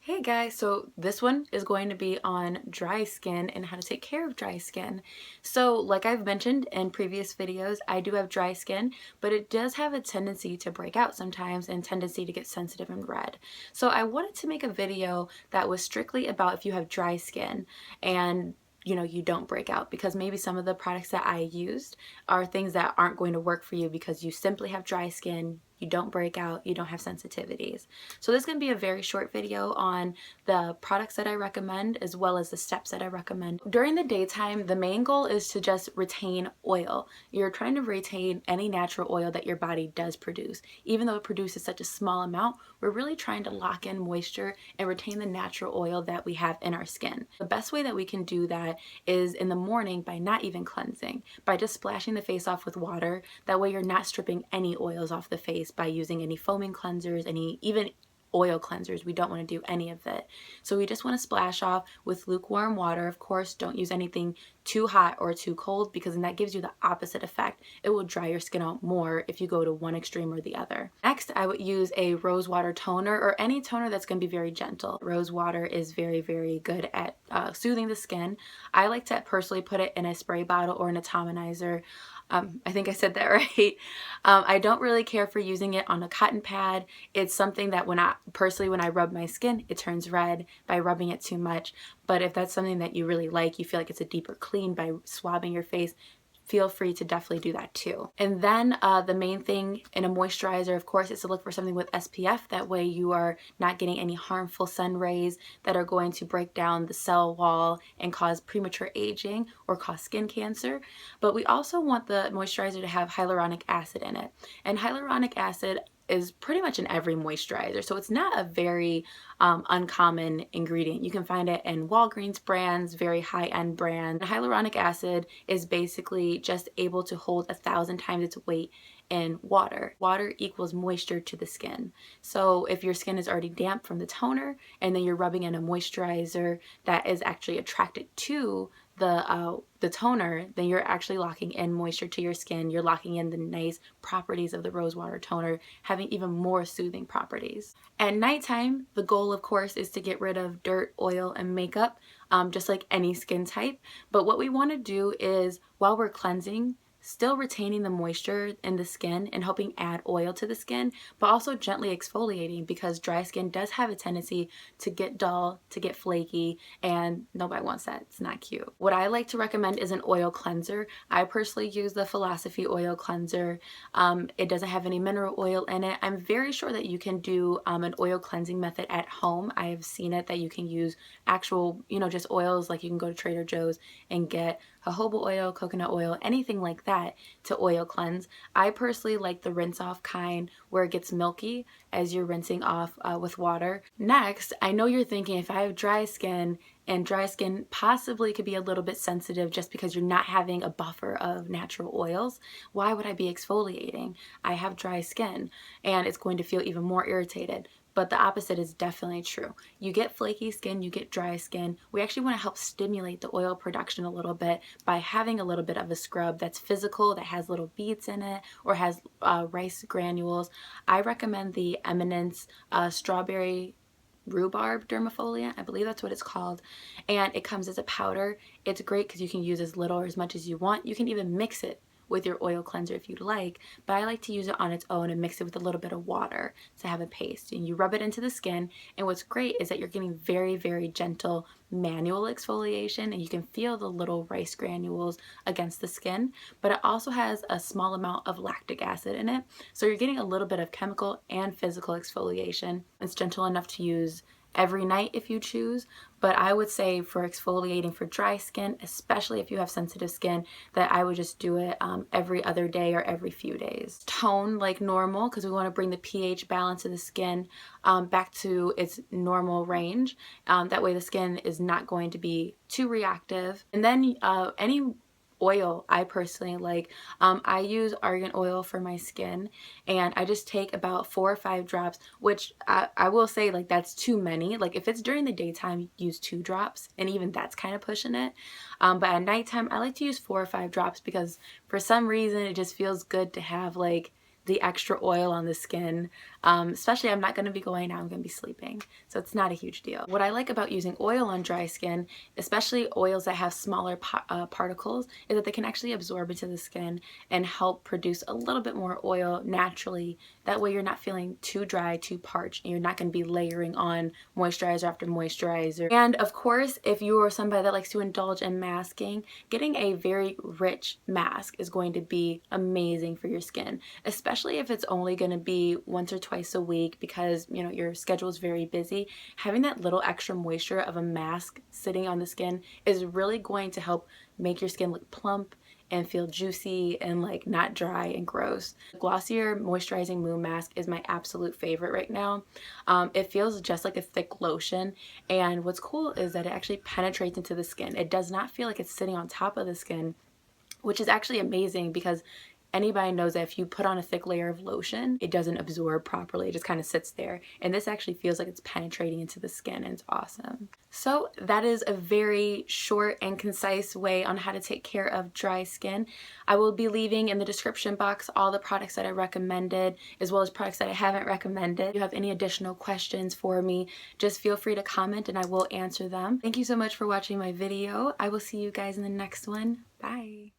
Hey guys, so this one is going to be on dry skin and how to take care of dry skin. So like I've mentioned in previous videos, I do have dry skin, but it does have a tendency to break out sometimes and tendency to get sensitive and red. So I wanted to make a video that was strictly about if you have dry skin and you don't break out, because maybe some of the products that I used are things that aren't going to work for you because you simply have dry skin, you don't break out, you don't have sensitivities. So this is going to be a very short video on the products that I recommend as well as the steps that I recommend. During the daytime, the main goal is to just retain oil. You're trying to retain any natural oil that your body does produce. Even though it produces such a small amount, we're really trying to lock in moisture and retain the natural oil that we have in our skin. The best way that we can do that is in the morning by not even cleansing, by just splashing the face off with water. That way you're not stripping any oils off the face by using any foaming cleansers, even oil cleansers. We don't want to do any of it. So we just want to splash off with lukewarm water. Of course, don't use anything too hot or too cold, because then that gives you the opposite effect. It will dry your skin out more if you go to one extreme or the other. Next, I would use a rose water toner or any toner that's going to be very gentle. Rose water is very, very good at soothing the skin. I like to personally put it in a spray bottle or an atomizer. I think I said that right. I don't really care for using it on a cotton pad. It's something that when I rub my skin, it turns red by rubbing it too much. But if that's something that you really like, you feel like it's a deeper clean by swabbing your face, feel free to definitely do that too. And then the main thing in a moisturizer, of course, is to look for something with SPF. That way you are not getting any harmful sun rays that are going to break down the cell wall and cause premature aging or cause skin cancer. But we also want the moisturizer to have hyaluronic acid in it. And hyaluronic acid is pretty much in every moisturizer, so it's not a very uncommon ingredient. You can find it in Walgreens brands, very high-end brands. Hyaluronic acid is basically just able to hold 1,000 times its weight in water. Water equals moisture to the skin. So if your skin is already damp from the toner and then you're rubbing in a moisturizer that is actually attracted to the toner, then you're actually locking in moisture to your skin. You're locking in the nice properties of the rose water toner, having even more soothing properties. At nighttime, the goal, of course, is to get rid of dirt, oil, and makeup, just like any skin type. But what we want to do is, while we're cleansing, still retaining the moisture in the skin and helping add oil to the skin, but also gently exfoliating, because dry skin does have a tendency to get dull, to get flaky, and nobody wants that. It's not cute. What I like to recommend is an oil cleanser. I personally use the Philosophy oil cleanser. It doesn't have any mineral oil in it. I'm very sure that you can do an oil cleansing method at home. I have seen it that you can use actual, just oils. Like you can go to Trader Joe's and get jojoba oil, coconut oil, anything like that to oil cleanse. I personally like the rinse off kind, where it gets milky as you're rinsing off with water. Next, I know you're thinking, if I have dry skin, and dry skin possibly could be a little bit sensitive just because you're not having a buffer of natural oils, why would I be exfoliating? I have dry skin and it's going to feel even more irritated. But the opposite is definitely true. You get flaky skin, you get dry skin. We actually want to help stimulate the oil production a little bit by having a little bit of a scrub that's physical, that has little beads in it, or has rice granules. I recommend the Eminence Strawberry Rhubarb Dermafoliant. I believe that's what it's called. And it comes as a powder. It's great because you can use as little or as much as you want. You can even mix it with your oil cleanser if you'd like, but I like to use it on its own and mix it with a little bit of water to have a paste. And you rub it into the skin, and what's great is that you're getting very, very gentle manual exfoliation, and you can feel the little rice granules against the skin, but it also has a small amount of lactic acid in it, so you're getting a little bit of chemical and physical exfoliation. It's gentle enough to use every night if you choose, but I would say for exfoliating for dry skin, especially if you have sensitive skin, that I would just do it every other day or every few days. Tone like normal, because we want to bring the pH balance of the skin back to its normal range. That way the skin is not going to be too reactive. And then any oil I personally like, I use argan oil for my skin, and I just take about 4 or 5 drops, which I will say, like, that's too many. Like, if it's during the daytime, use 2 drops, and even that's kind of pushing it. But at nighttime, I like to use 4 or 5 drops, because for some reason it just feels good to have like the extra oil on the skin. Especially I'm not going to be going out, I'm going to be sleeping, so it's not a huge deal. What I like about using oil on dry skin, especially oils that have smaller particles, is that they can actually absorb into the skin and help produce a little bit more oil naturally. That way you're not feeling too dry, too parched, and you're not going to be layering on moisturizer after moisturizer. And of course, if you are somebody that likes to indulge in masking, getting a very rich mask is going to be amazing for your skin, especially if it's only going to be once or twice a week because, you know, your schedule is very busy. Having that little extra moisture of a mask sitting on the skin is really going to help make your skin look plump and feel juicy and like not dry and gross. Glossier Moisturizing Moon Mask is my absolute favorite right now. It feels just like a thick lotion, and what's cool is that it actually penetrates into the skin. It does not feel like it's sitting on top of the skin, which is actually amazing because anybody knows that if you put on a thick layer of lotion, it doesn't absorb properly. It just kind of sits there. And this actually feels like it's penetrating into the skin, and it's awesome. So that is a very short and concise way on how to take care of dry skin. I will be leaving in the description box all the products that I recommended, as well as products that I haven't recommended. If you have any additional questions for me, just feel free to comment and I will answer them. Thank you so much for watching my video. I will see you guys in the next one. Bye.